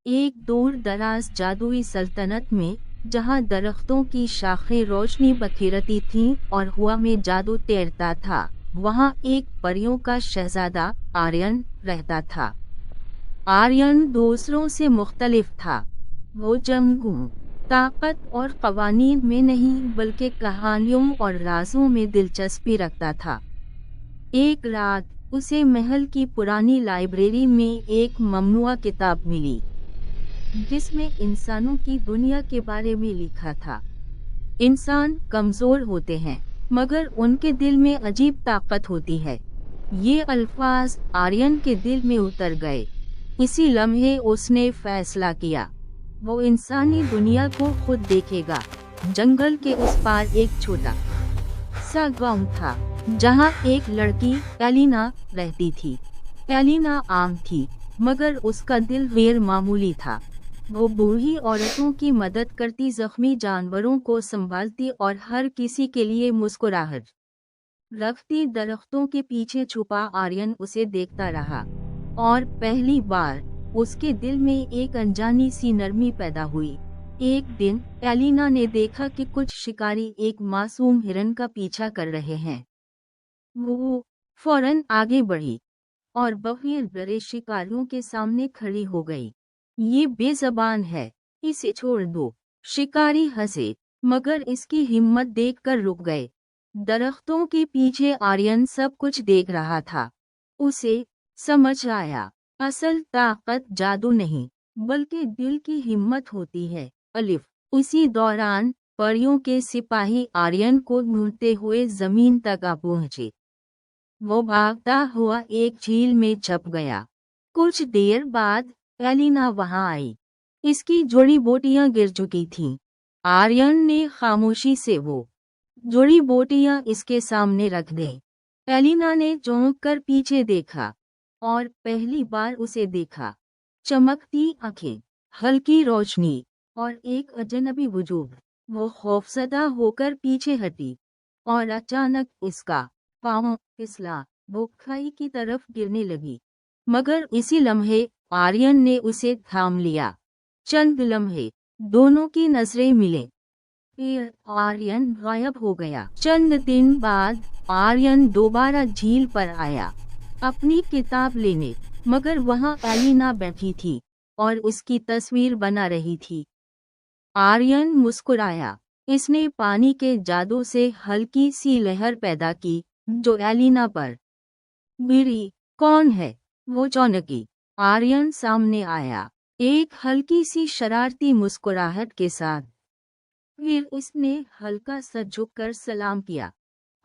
एक दूर दराज जादुई सल्तनत में, जहाँ दरख्तों की शाखें रोशनी बखेरती थीं और हवा में जादू तैरता था, वहाँ एक परियों का शहजादा आर्यन रहता था। आर्यन दूसरों से मुख्तलिफ था। वो जंगों, ताकत और कवानीन में नहीं बल्कि कहानियों और राजों में दिलचस्पी रखता था। एक रात उसे महल की पुरानी लाइब्रेरी में एक ममनुआ किताब मिली, जिसमें इंसानों की दुनिया के बारे में लिखा था। इंसान कमजोर होते हैं, मगर उनके दिल में अजीब ताकत होती है। ये अल्फाज आर्यन के दिल में उतर गए। इसी लम्हे उसने फैसला किया, वो इंसानी दुनिया को खुद देखेगा। जंगल के उस पार एक छोटा सा गांव था, जहां एक लड़की एलिना रहती थी। एलिना आम थी, मगर उसका दिल गैर मामूली था। वो बूढ़ी औरतों की मदद करती, जख्मी जानवरों को संभालती और हर किसी के लिए मुस्कुराहट रखती। दरख्तों के पीछे छुपा आर्यन उसे देखता रहा, और पहली बार उसके दिल में एक अनजानी सी नरमी पैदा हुई। एक दिन एलिना ने देखा कि कुछ शिकारी एक मासूम हिरन का पीछा कर रहे हैं। वो फौरन आगे बढ़ी और बग़ैर डरे शिकारियों के सामने खड़ी हो गई। ये बेज़बान है, इसे छोड़ दो। शिकारी हंसे, मगर इसकी हिम्मत देखकर रुक गए। दरख्तों के पीछे आर्यन सब कुछ देख रहा था। उसे समझ आया, असल ताकत जादू नहीं, बल्कि दिल की हिम्मत होती है। अलिफ। उसी दौरान परियों के सिपाही आर्यन को ढूंढते हुए जमीन तक आ पहुंचे। वो भागता हुआ एक झील में छप गया। कुछ देर बाद एलिना वहां आई। इसकी जड़ी बूटियां गिर चुकी थीं। आर्यन ने खामोशी से वो जड़ी बूटियां इसके सामने रख दी। एलिना ने चौंक कर पीछे देखा, और पहली बार उसे देखा। चमकती आंखें, हल्की रोशनी और एक अजनबी वजूद। वो खौफजदा होकर पीछे हटी, और अचानक इसका पाँव फिसला। वो खाई की तरफ गिरने लगी, मगर इसी लम्हे आर्यन ने उसे थाम लिया। चंद लम्हे दोनों की नजरें मिले, फिर आर्यन गायब हो गया। चंद दिन बाद आर्यन दोबारा झील पर आया, अपनी किताब लेने, मगर वहां एलिना बैठी थी और उसकी तस्वीर बना रही थी। आर्यन मुस्कुराया। इसने पानी के जादू से हल्की सी लहर पैदा की, जो एलिना पर गिरी। कौन है? वो चौंकी। आर्यन सामने आया, एक हल्की सी शरारती मुस्कुराहट के साथ। फिर उसने हल्का सा झुककर सलाम किया,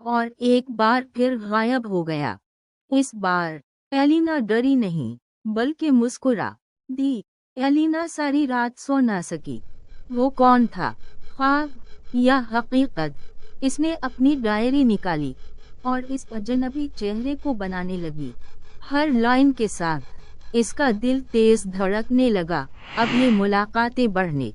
और एक बार फिर गायब हो गया। इस बार एलिना डरी नहीं, बल्कि मुस्कुरा दी। एलिना सारी रात सो ना सकी। वो कौन था, ख्वाब या हकीकत? इसने अपनी डायरी निकाली और इस अजनबी चेहरे को बनाने लगी। हर लाइन के साथ इसका दिल तेज धड़कने लगा। अब ये मुलाकातें बढ़ने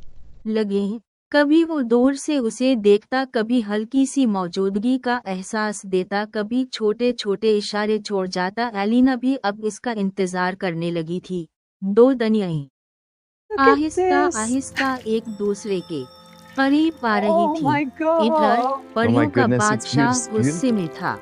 लगी। कभी वो दूर से उसे देखता, कभी हल्की सी मौजूदगी का एहसास देता, कभी छोटे छोटे इशारे छोड़ जाता। एलिना भी अब इसका इंतजार करने लगी थी। दो दुनियाएं Look at आहिस्ता this. आहिस्ता एक दूसरे के करीब आ रही Oh थी। my इधर god. परियों का goodness, बादशाह it's गुस्से में था।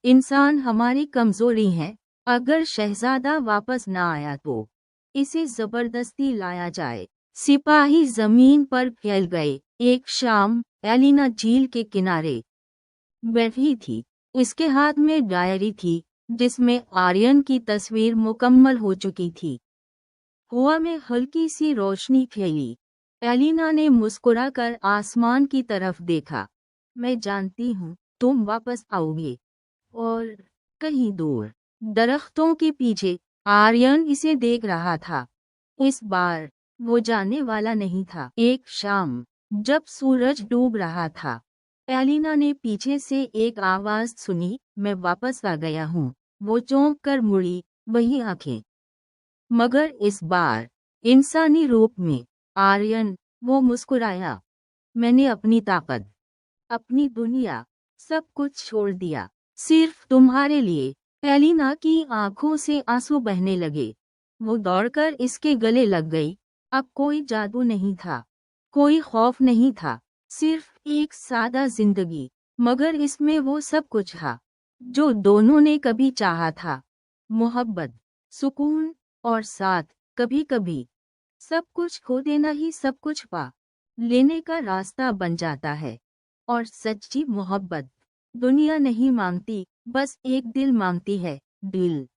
इंसान हमारी कमजोरी है। अगर शहजादा वापस ना आया तो इसे जबरदस्ती लाया जाए। सिपाही जमीन पर फैल गए। एक शाम एलिना झील के किनारे बैठी थी। उसके हाथ में डायरी थी, जिसमें आर्यन की तस्वीर मुकम्मल हो चुकी थी। हवा में हल्की सी रोशनी फैली। एलिना ने मुस्कुराकर आसमान की तरफ देखा। मैं जानती हूँ तुम वापस आओगे। और कहीं दूर दरख्तों के पीछे आर्यन इसे देख रहा था। इस बार वो जाने वाला नहीं था। एक शाम जब सूरज डूब रहा था, एलिना ने पीछे से एक आवाज सुनी, मैं वापस आ गया हूँ। वो चौंक कर मुड़ी, वही आंखें, मगर इस बार इंसानी रूप में। आर्यन, वो मुस्कुराया, मैंने अपनी ताकत, अपनी दुनिया, सब कुछ छोड़ दिया, सिर्फ तुम्हारे लिए। एलिना की आंखों से आंसू बहने लगे। वो दौड़कर इसके गले लग गई। अब कोई जादू नहीं था, कोई खौफ नहीं था, सिर्फ एक सादा जिंदगी, मगर इसमें वो सब कुछ था जो दोनों ने कभी चाहा था। मोहब्बत, सुकून और साथ। कभी कभी सब कुछ खो देना ही सब कुछ पा लेने का रास्ता बन जाता है। और सच्ची मोहब्बत दुनिया नहीं मांगती, बस एक दिल मांगती है, दिल।